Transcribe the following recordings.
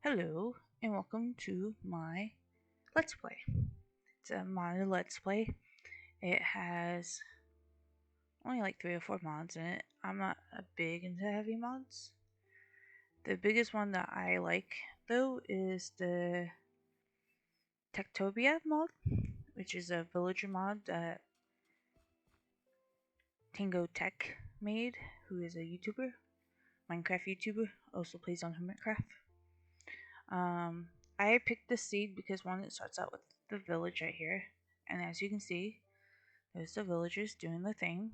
Hello, and welcome to my Let's Play. It's a modded Let's Play. It has only like 3 or 4 mods in it. I'm not a big into heavy mods. The biggest one that I like, though, is the TekTopia mod, which is a villager mod that Tango Tech made, who is a YouTuber, Minecraft YouTuber, also plays on Hermitcraft. I picked this seed because one, it starts out with the village right here, and as you can see, there's the villagers doing the thing.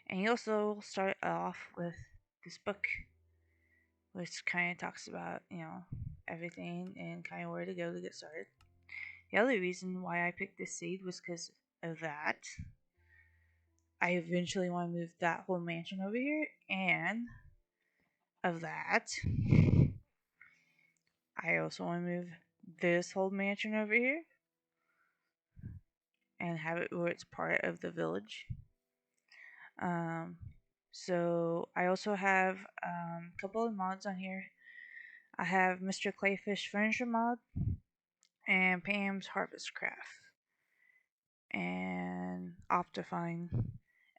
And you also start off with this book, which kind of talks about, everything and kind of where to go to get started. The other reason why I picked this seed was because of that. I eventually want to move that whole mansion over here, and of that, I also want to move this whole mansion over here and have it where it's part of the village. Um, so I also have a couple of mods on here. I have Mr. Clayfish Furniture mod and Pam's Harvest Craft and Optifine,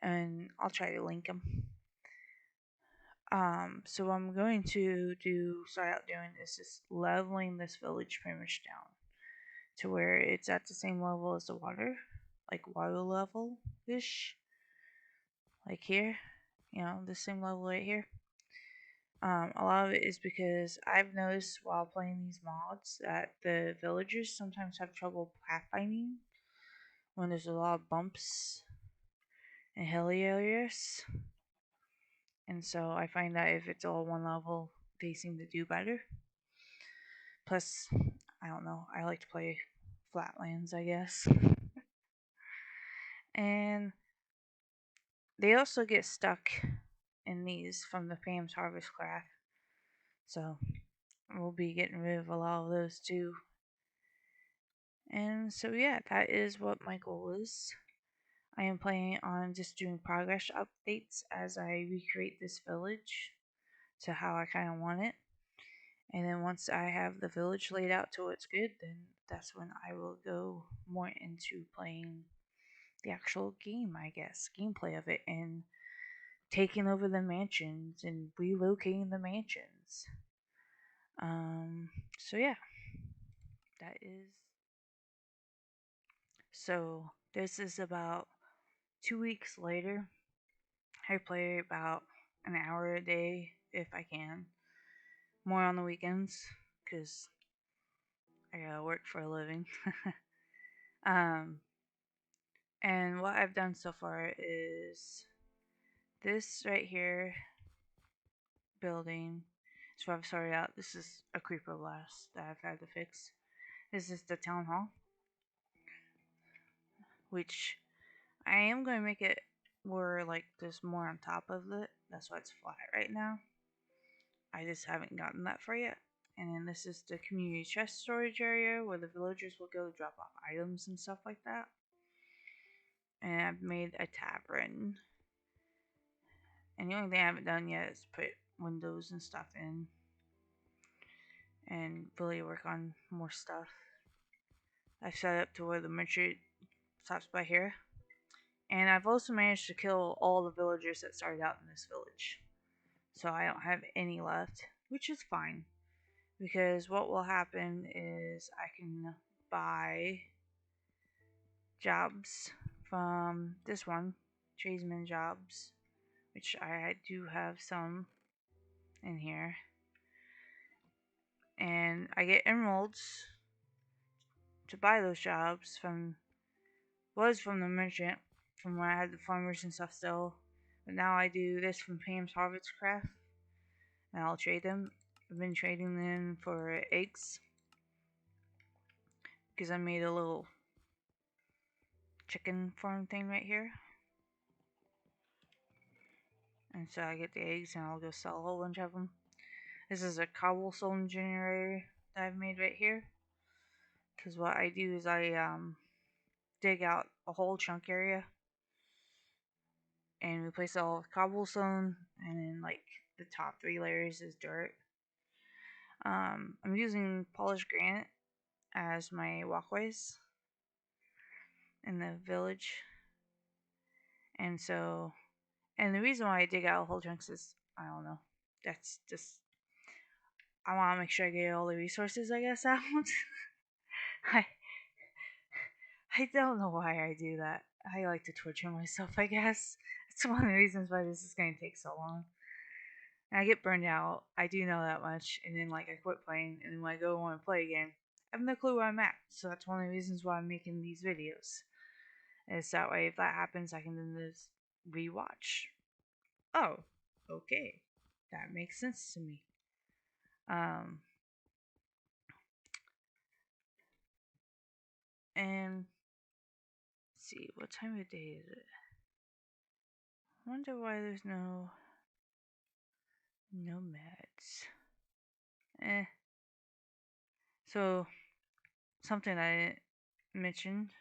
and I'll try to link them. So what I'm going to start out doing is just leveling this village pretty much down to where it's at the same level as the water, like water level ish, like here, the same level right here. A lot of it is because I've noticed while playing these mods that the villagers sometimes have trouble pathfinding when there's a lot of bumps and hilly areas. And so I find that if it's all one level, they seem to do better. Plus, I don't know, I like to play flatlands, I guess. And they also get stuck in these from the Pam's Harvest Craft. So we'll be getting rid of a lot of those too. And so yeah, that is what my goal is. I am planning on just doing progress updates as I recreate this village to how I kind of want it. And then once I have the village laid out to it's good, then that's when I will go more into playing the actual game, I guess, gameplay of it, and taking over the mansions and relocating the mansions. So yeah, that is. So this is about 2 weeks later. I play about an hour a day if I can. More on the weekends because I gotta work for a living. um, and what I've done so far is this right here building. So I've started out. This is a creeper blast that I've had to fix. This is the town hall, which I am going to make it where like there's more on top of it. That's why it's flat right now. I just haven't gotten that far yet. And then this is the community chest storage area where the villagers will go drop off items and stuff like that. And I've made a tavern. And the only thing I haven't done yet is put windows and stuff in and really work on more stuff. I've set up to where the merchant stops by here. And I've also managed to kill all the villagers that started out in this village. So I don't have any left, which is fine. Because what will happen is I can buy jobs from this one, tradesman jobs, which I do have some in here. And I get emeralds to buy those jobs from the merchant from when I had the farmers and stuff still. But now I do this from Pam's Harvest Craft, and I'll trade them. I've been trading them for eggs because I made a little chicken farm thing right here. And so I get the eggs and I'll go sell a whole bunch of them. This is a Cobblestone Generator that I've made right here. Because what I do is I dig out a whole chunk area and replace it all with cobblestone, and then like the top 3 layers is dirt. I'm using polished granite as my walkways in the village, and so and the reason why I dig out whole chunks is I don't know. That's just I want to make sure I get all the resources I guess out. I I don't know why I do that. I like to torture myself, I guess. It's one of the reasons why this is going to take so long. And I get burned out. I do know that much. And then, like, I quit playing. And then when I go want to play again, I have no clue where I'm at. So that's one of the reasons why I'm making these videos. And it's that way, if that happens, I can then just rewatch. Oh, okay. That makes sense to me. Um, and let's see, what time of day is it? I wonder why there's no nomads. Eh. So, something I didn't mention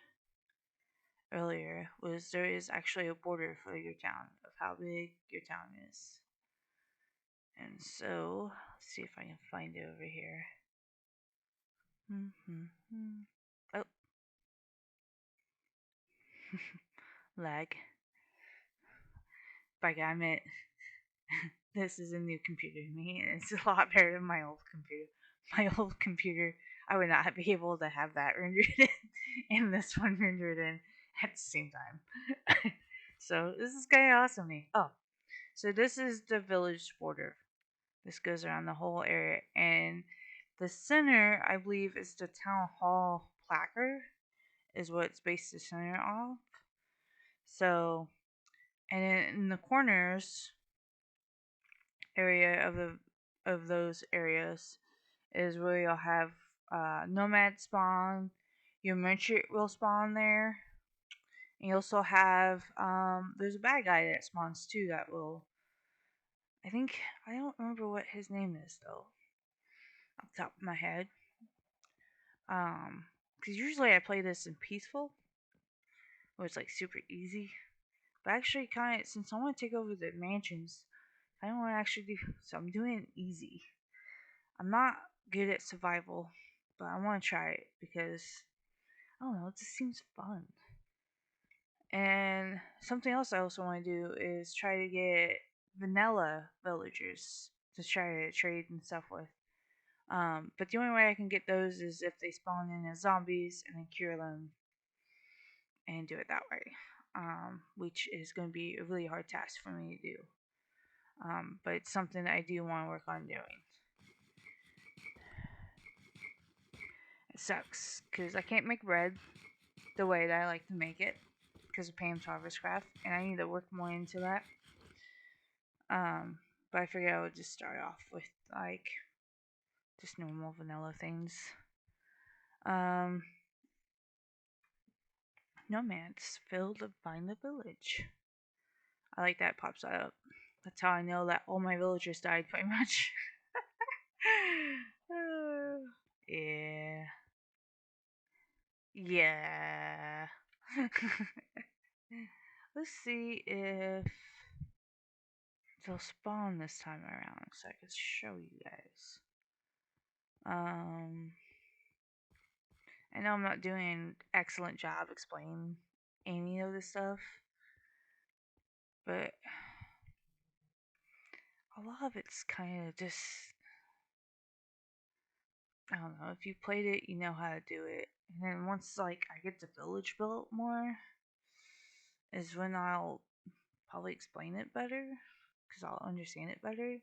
earlier was there is actually a border for your town of how big your town is. And so, let's see if I can find it over here. Oh, lag. By God, I meant this is a new computer to me, and it's a lot better than my old computer. My old computer, I would not be able to have that rendered in, and this one rendered in at the same time. So this is kind of awesome to me. Oh, so this is the village border. This goes around the whole area, and the center, I believe, is the town hall placard, is what it's based the center off. So, and then in the corners area of those areas is where you'll have nomad spawn. Your merchant will spawn there. And you also have there's a bad guy that spawns too that will I don't remember what his name is though off the top of my head. Because usually I play this in peaceful, where it's like super easy. But actually, kind of since I want to take over the mansions, I don't want to actually do so. I'm doing it easy. I'm not good at survival, but I want to try it because I don't know. It just seems fun. And something else I also want to do is try to get vanilla villagers to try to trade and stuff with. But the only way I can get those is if they spawn in as zombies and then cure them and do it that way, which is going to be a really hard task for me to do. But it's something that I do want to work on doing. It sucks because I can't make bread the way that I like to make it because of Pam's Harvest Craft, and I need to work more into that. But I figured I would just start off with like just normal vanilla things. Um, Nomads fail to find the village. I like that it pops that up. That's how I know that all my villagers died pretty much. Yeah. Yeah. Let's see if they'll spawn this time around so I can show you guys. I know I'm not doing an excellent job explaining any of this stuff, but a lot of it's kind of just I don't know. If you played it, you know how to do it. And then once like I get the village built more, is when I'll probably explain it better because I'll understand it better.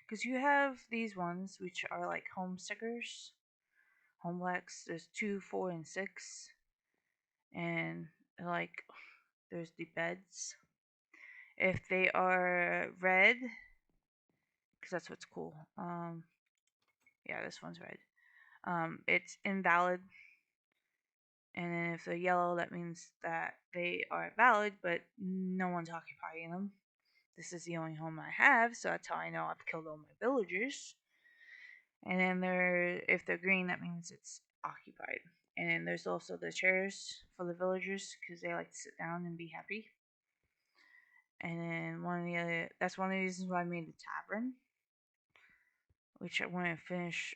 Because you have these ones which are like home stickers, home blacks. There's 2, 4, and 6, and like there's the beds. If they are red, because that's what's cool. Yeah, this one's red. It's invalid. And then if they're yellow, that means that they are valid, but no one's occupying them. This is the only home I have, so that's how I know I've killed all my villagers. And then if they're green, that means it's occupied. And then there's also the chairs for the villagers because they like to sit down and be happy. And then that's one of the reasons why I made the tavern. which I want to finish.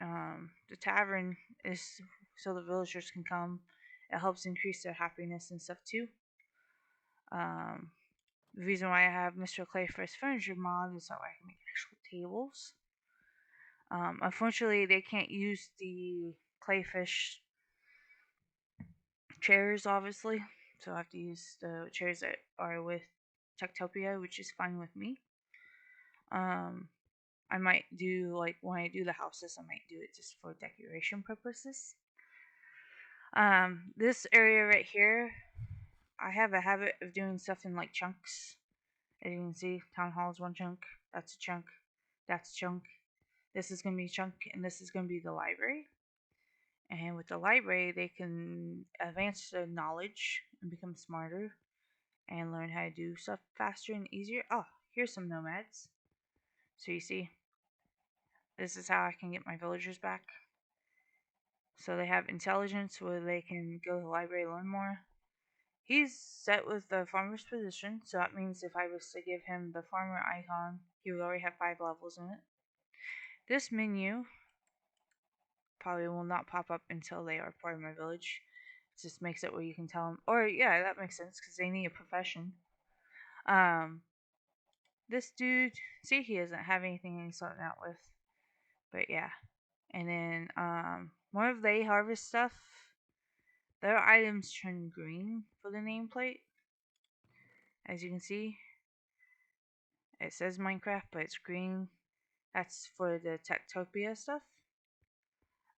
The tavern is so the villagers can come. It helps increase their happiness and stuff too. Um, the reason why I have Mr. Clayfair's furniture mod is so I can make actual tables. Unfortunately, they can't use the clayfish chairs, obviously, so I have to use the chairs that are with TekTopia, which is fine with me. Um, I might do like when I do the houses, I might do it just for decoration purposes. This area right here, I have a habit of doing stuff in like chunks. As you can see, town hall is one chunk. That's a chunk. That's a chunk. This is gonna be a chunk, and this is gonna be the library. And with the library, they can advance their knowledge and become smarter and learn how to do stuff faster and easier. Oh, here's some nomads. So you see, this is how I can get my villagers back. So they have intelligence where they can go to the library and learn more. He's set with the farmer's position, so that means if I was to give him the farmer icon, he would already have 5 levels in it. This menu probably will not pop up until they are part of my village. It just makes it where you can tell them, or yeah, that makes sense because they need a profession. Um, this dude, see, he doesn't have anything he's starting out with, but yeah. And then whenever they harvest stuff, their items turn green for the nameplate. As you can see, it says Minecraft, but it's green. That's for the TekTopia stuff.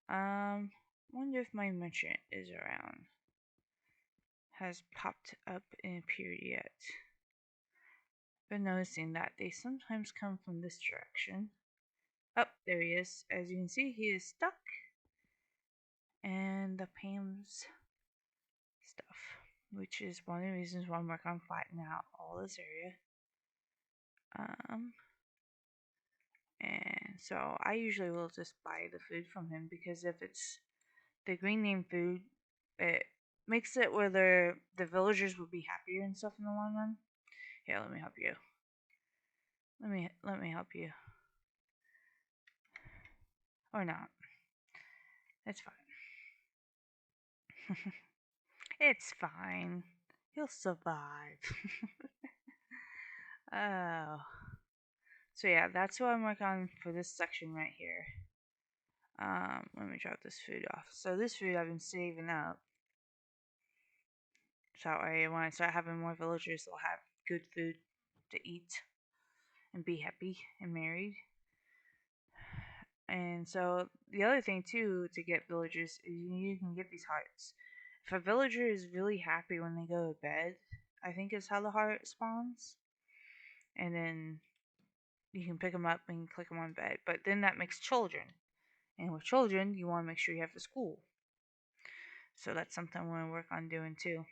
Wonder if my merchant is around. Has popped up and appeared yet. Been noticing that they sometimes come from this direction. Oh, there he is. As you can see, he is stuck. And the Pam's stuff, which is one of the reasons why I'm working on flattening out all this area. And so I usually will just buy the food from him because if it's the green name food, it makes it where the villagers will be happier and stuff in the long run. Here, let me help you. Let me help you. Or not. It's fine. It's fine. He'll survive. Oh. So yeah, that's what I'm working on for this section right here. Let me drop this food off. So this food I've been saving up. So when I start having more villagers, they'll have good food to eat and be happy and married. And so the other thing too to get villagers is you can get these hearts. If a villager is really happy when they go to bed, I think is how the heart spawns. And then you can pick them up and click them on bed. But then that makes children. And with children, you want to make sure you have the school. So that's something I'm going to work on doing too.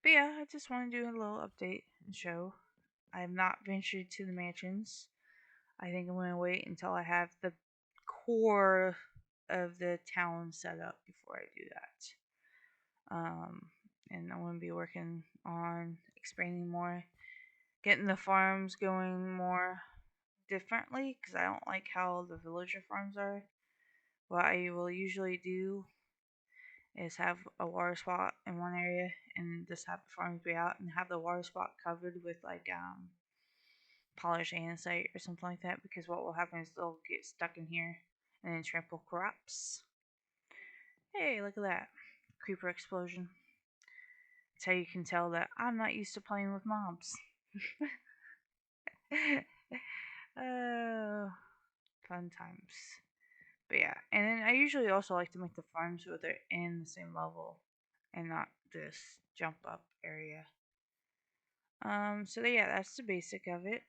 But yeah, I just want to do a little update and show. I have not ventured to the mansions. I think I'm going to wait until I have the core of the town set up before I do that. And I'm going to be working on expanding more, getting the farms going more differently because I don't like how the villager farms are. What I will usually do is have a water spot in one area and just have the farms be out and have the water spot covered with like polished andesite or something like that because what will happen is they'll get stuck in here and then trample crops. Hey, look at that. Creeper explosion. That's how you can tell that I'm not used to playing with mobs. Oh, fun times. But yeah, and then I usually also like to make the farms where they're in the same level and not this jump up area. So yeah, that's the basic of it.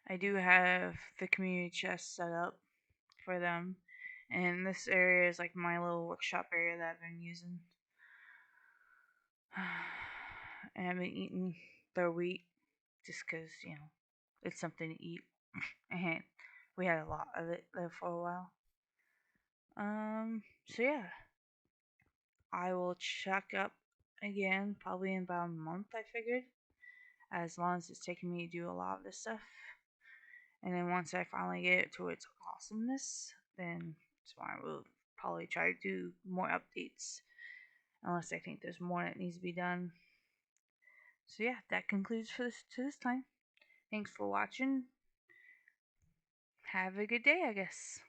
I do have the community chest set up for them, and this area is like my little workshop area that I've been using. I haven't eaten their wheat just because, it's something to eat. And we had a lot of it there for a while. So yeah, I will check up again probably in about a month, I figured, as long as it's taking me to do a lot of this stuff. And then once I finally get it to its awesomeness, then so I will probably try to do more updates, unless I think there's more that needs to be done. So yeah, that concludes for this time. Thanks for watching. Have a good day, I guess.